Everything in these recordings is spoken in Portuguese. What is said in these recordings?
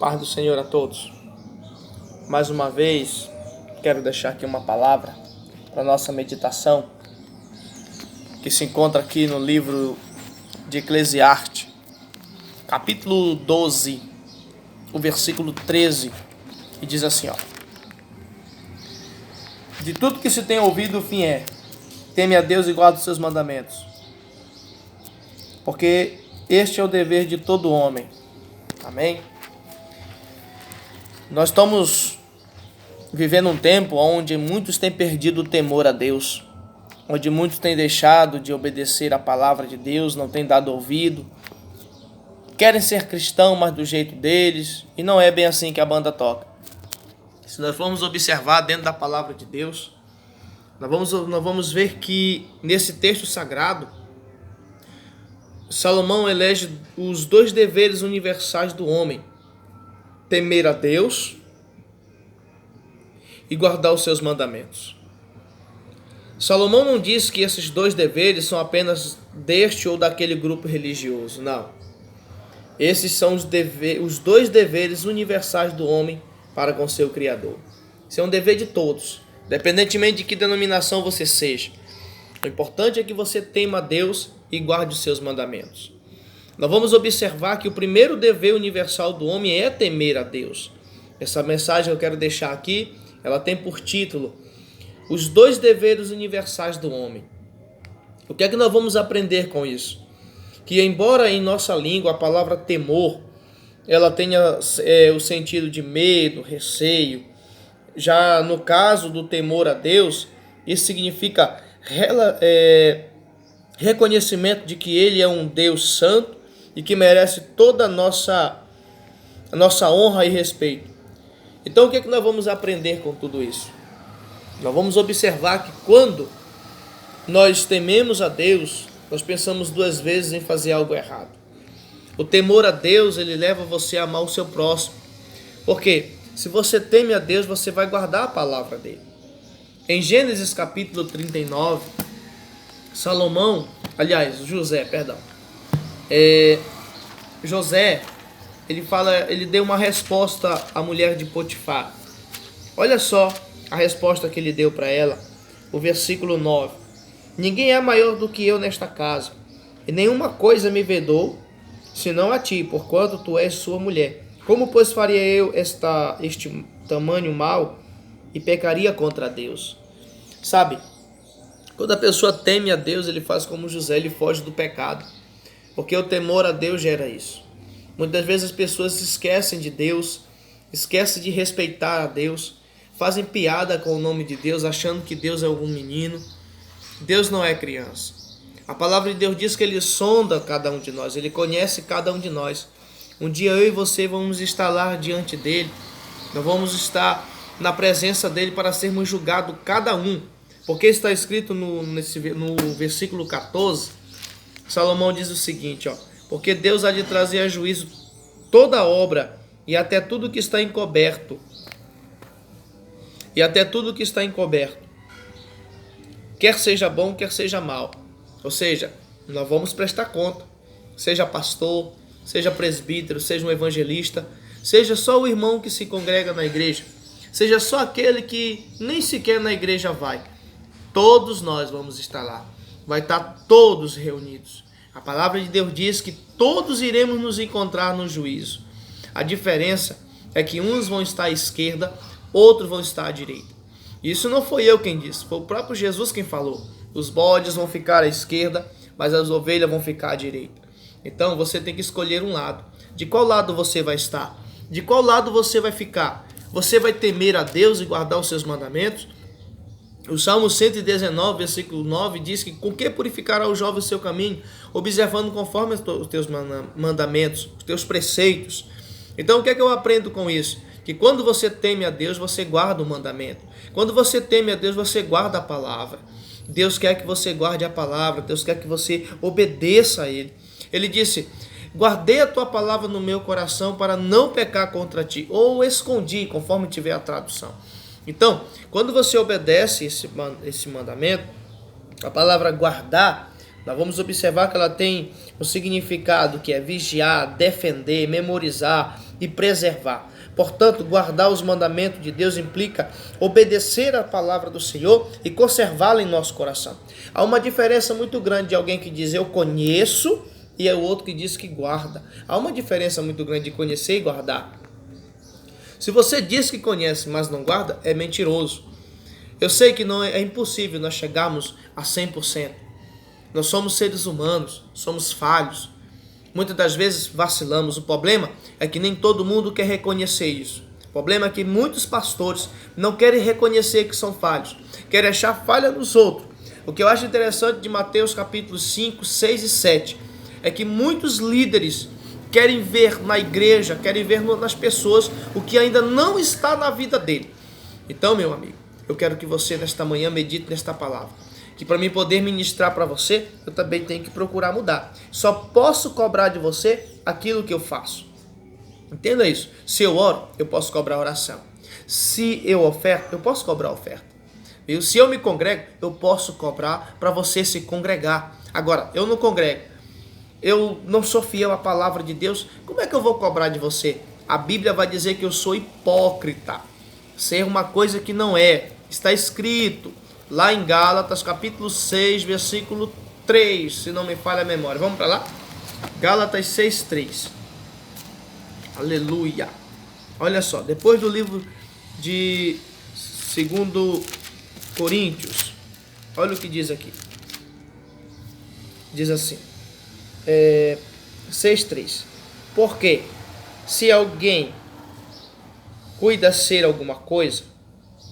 Paz do Senhor a todos. Mais uma vez, quero deixar aqui uma palavra para nossa meditação, que se encontra aqui no livro de Eclesiastes, capítulo 12, o versículo 13, que diz assim, de tudo que se tem ouvido, o fim é: teme a Deus e guarda os seus mandamentos, porque este é o dever de todo homem. Amém? Nós estamos vivendo um tempo onde muitos têm perdido o temor a Deus, onde muitos têm deixado de obedecer a palavra de Deus, não têm dado ouvido, querem ser cristãos, mas do jeito deles, e não é bem assim que a banda toca. Se nós formos observar dentro da palavra de Deus, nós vamos ver que nesse texto sagrado, Salomão elege os dois deveres universais do homem: temer a Deus e guardar os seus mandamentos. Salomão não diz que esses dois deveres são apenas deste ou daquele grupo religioso, não. Esses são os dois deveres universais do homem para com seu Criador. Isso é um dever de todos, independentemente de que denominação você seja. O importante é que você tema a Deus e guarde os seus mandamentos. Nós vamos observar que o primeiro dever universal do homem é temer a Deus. Essa mensagem eu quero deixar aqui, ela tem por título os dois deveres universais do homem. O que é que nós vamos aprender com isso? Que embora em nossa língua a palavra temor, ela tenha o sentido de medo, receio, já no caso do temor a Deus, isso significa reconhecimento de que Ele é um Deus santo e que merece toda a nossa honra e respeito. Então o que é que nós vamos aprender com tudo isso? Nós vamos observar que quando nós tememos a Deus, nós pensamos duas vezes em fazer algo errado. O temor a Deus, ele leva você a amar o seu próximo. Porque se você teme a Deus, você vai guardar a palavra dele. Em Gênesis capítulo 39, José, ele deu uma resposta à mulher de Potifar. Olha só a resposta que ele deu para ela, o versículo 9. Ninguém é maior do que eu nesta casa, e nenhuma coisa me vedou, senão a ti, porquanto tu és sua mulher. Como, pois, faria eu este tamanho mal e pecaria contra Deus? Sabe, quando a pessoa teme a Deus, ele faz como José, ele foge do pecado, porque o temor a Deus gera isso. Muitas vezes as pessoas se esquecem de Deus, esquecem de respeitar a Deus, fazem piada com o nome de Deus, achando que Deus é algum menino. Deus não é criança. A palavra de Deus diz que Ele sonda cada um de nós, Ele conhece cada um de nós. Um dia eu e você vamos estar lá diante dEle, nós vamos estar na presença dEle para sermos julgados cada um. Porque está escrito no versículo 14, Salomão diz o seguinte, porque Deus há de trazer a juízo toda obra e até tudo que está encoberto. Quer seja bom, quer seja mal. Ou seja, nós vamos prestar conta. Seja pastor, seja presbítero, seja um evangelista, seja só o irmão que se congrega na igreja, seja só aquele que nem sequer na igreja vai. Todos nós vamos estar lá. Vai estar todos reunidos. A palavra de Deus diz que todos iremos nos encontrar no juízo. A diferença é que uns vão estar à esquerda, outros vão estar à direita. Isso não foi eu quem disse, foi o próprio Jesus quem falou. Os bodes vão ficar à esquerda, mas as ovelhas vão ficar à direita. Então você tem que escolher um lado. De qual lado você vai estar? De qual lado você vai ficar? Você vai temer a Deus e guardar os seus mandamentos? O Salmo 119, versículo 9 diz que com que purificará o jovem o seu caminho? Observando conforme os teus mandamentos, os teus preceitos. Então o que é que eu aprendo com isso? Que quando você teme a Deus, você guarda o mandamento. Quando você teme a Deus, você guarda a palavra. Deus quer que você guarde a palavra. Deus quer que você obedeça a Ele. Ele disse, guardei a tua palavra no meu coração para não pecar contra ti. Ou escondi, conforme tiver a tradução. Então, quando você obedece esse mandamento, a palavra guardar, nós vamos observar que ela tem o significado que é vigiar, defender, memorizar, e preservar. Portanto, guardar os mandamentos de Deus implica obedecer à palavra do Senhor e conservá-la em nosso coração. Há uma diferença muito grande de alguém que diz eu conheço e é o outro que diz que guarda. Há uma diferença muito grande de conhecer e guardar. Se você diz que conhece, mas não guarda, é mentiroso. Eu sei que não é impossível nós chegarmos a 100%. Nós somos seres humanos, somos falhos. Muitas das vezes vacilamos. O problema é que nem todo mundo quer reconhecer isso. O problema é que muitos pastores não querem reconhecer que são falhos, querem achar falha nos outros. O que eu acho interessante de Mateus capítulos 5, 6 e 7 é que muitos líderes querem ver na igreja, querem ver nas pessoas o que ainda não está na vida dele. Então, meu amigo, eu quero que você nesta manhã medite nesta palavra. Que para mim poder ministrar para você, eu também tenho que procurar mudar. Só posso cobrar de você aquilo que eu faço. Entenda isso. Se eu oro, eu posso cobrar oração. Se eu oferto, eu posso cobrar oferta. Viu? Se eu me congrego, eu posso cobrar para você se congregar. Agora, eu não congrego. Eu não sou fiel à palavra de Deus. Como é que eu vou cobrar de você? A Bíblia vai dizer que eu sou hipócrita. Ser uma coisa que não é. Está escrito lá em Gálatas capítulo 6, versículo 3, se não me falha a memória. Vamos para lá? Gálatas 6, 3. Aleluia. Olha só, depois do livro de 2 Coríntios, olha o que diz aqui. Diz assim, 6:3. Porque se alguém cuida ser alguma coisa,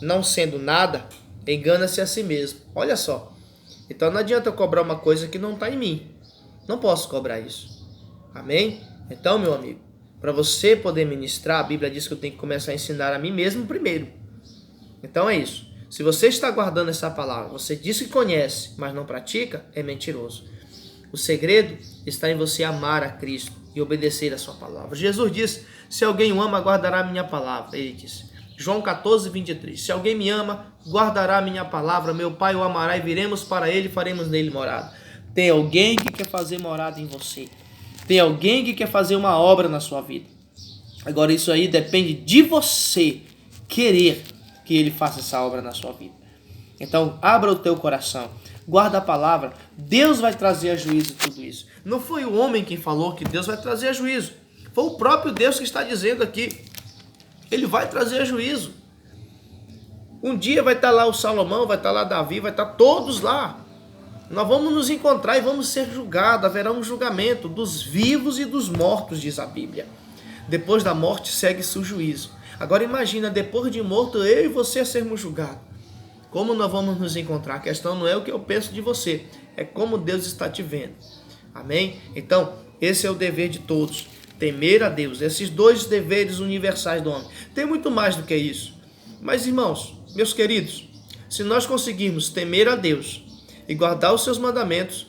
não sendo nada, engana-se a si mesmo. Olha só. Então não adianta eu cobrar uma coisa que não está em mim. Não posso cobrar isso. Amém? Então, meu amigo, para você poder ministrar, a Bíblia diz que eu tenho que começar a ensinar a mim mesmo primeiro. Então é isso. Se você está guardando essa palavra, você diz que conhece, mas não pratica, é mentiroso. O segredo está em você amar a Cristo e obedecer a sua palavra. Jesus disse, se alguém o ama, guardará a minha palavra. Ele disse. João 14, 23. Se alguém me ama, guardará a minha palavra. Meu Pai o amará e viremos para ele e faremos nele morada. Tem alguém que quer fazer morada em você. Tem alguém que quer fazer uma obra na sua vida. Agora isso aí depende de você querer que ele faça essa obra na sua vida. Então abra o teu coração. Guarda a palavra. Deus vai trazer a juízo tudo isso. Não foi o homem quem falou que Deus vai trazer a juízo. Foi o próprio Deus que está dizendo aqui. Ele vai trazer juízo. Um dia vai estar lá o Salomão, vai estar lá Davi, vai estar todos lá. Nós vamos nos encontrar e vamos ser julgados. Haverá um julgamento dos vivos e dos mortos, diz a Bíblia. Depois da morte segue-se o juízo. Agora imagina, depois de morto, eu e você sermos julgados. Como nós vamos nos encontrar? A questão não é o que eu penso de você, é como Deus está te vendo. Amém? Então, esse é o dever de todos. Temer a Deus, esses dois deveres universais do homem. Tem muito mais do que isso. Mas, irmãos, meus queridos, se nós conseguirmos temer a Deus e guardar os seus mandamentos,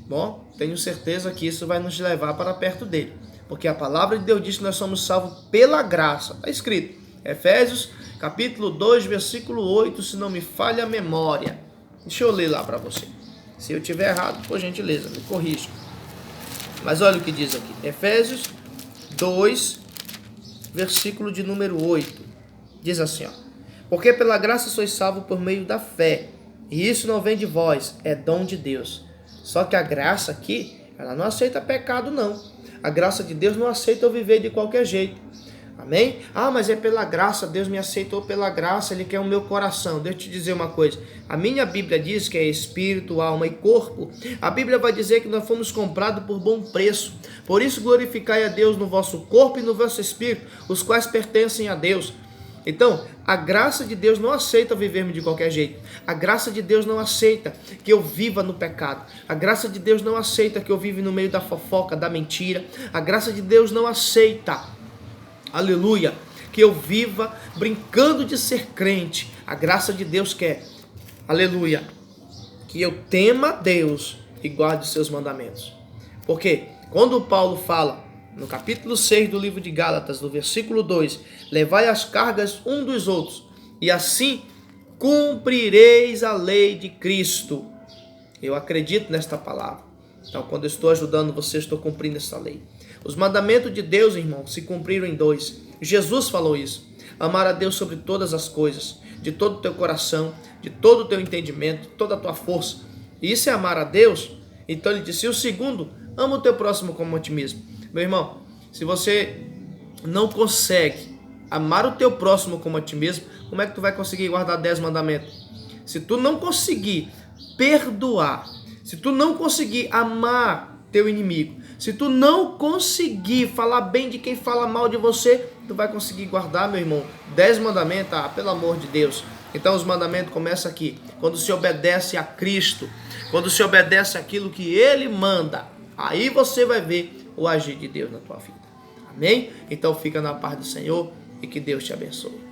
bom, tenho certeza que isso vai nos levar para perto dele. Porque a palavra de Deus diz que nós somos salvos pela graça. Está escrito. Efésios, capítulo 2, versículo 8, se não me falha a memória. Deixa eu ler lá para você. Se eu tiver errado, por gentileza, me corrija. Mas olha o que diz aqui. Efésios 2, versículo de número 8. Diz assim, ó. Porque pela graça sois salvos por meio da fé. E isso não vem de vós, é dom de Deus. Só que a graça aqui, ela não aceita pecado, não. A graça de Deus não aceita eu viver de qualquer jeito. Amém? Ah, mas é pela graça, Deus me aceitou pela graça, Ele quer o meu coração. Deixa eu te dizer uma coisa. A minha Bíblia diz que é espírito, alma e corpo. A Bíblia vai dizer que nós fomos comprados por bom preço. Por isso glorificai a Deus no vosso corpo e no vosso espírito, os quais pertencem a Deus. Então, a graça de Deus não aceita vivermos de qualquer jeito. A graça de Deus não aceita que eu viva no pecado. A graça de Deus não aceita que eu viva no meio da fofoca, da mentira. A graça de Deus não aceita, aleluia, que eu viva brincando de ser crente. A graça de Deus quer, aleluia, que eu tema Deus e guarde os seus mandamentos. Porque quando Paulo fala no capítulo 6 do livro de Gálatas, no versículo 2, levai as cargas um dos outros, e assim cumprireis a lei de Cristo. Eu acredito nesta palavra. Então, quando eu estou ajudando você, eu estou cumprindo essa lei. Os mandamentos de Deus, irmão, se cumpriram em 2. Jesus falou isso. Amar a Deus sobre todas as coisas, de todo o teu coração, de todo o teu entendimento, toda a tua força. E isso é amar a Deus. Então ele disse, e o segundo, ama o teu próximo como a ti mesmo. Meu irmão, se você não consegue amar o teu próximo como a ti mesmo, como é que tu vai conseguir guardar 10 mandamentos? Se tu não conseguir perdoar, se tu não conseguir amar teu inimigo, se tu não conseguir falar bem de quem fala mal de você, tu vai conseguir guardar, meu irmão, 10 mandamentos, pelo amor de Deus. Então os mandamentos começam aqui, quando se obedece a Cristo, quando se obedece aquilo que Ele manda, aí você vai ver o agir de Deus na tua vida. Amém? Então fica na paz do Senhor e que Deus te abençoe.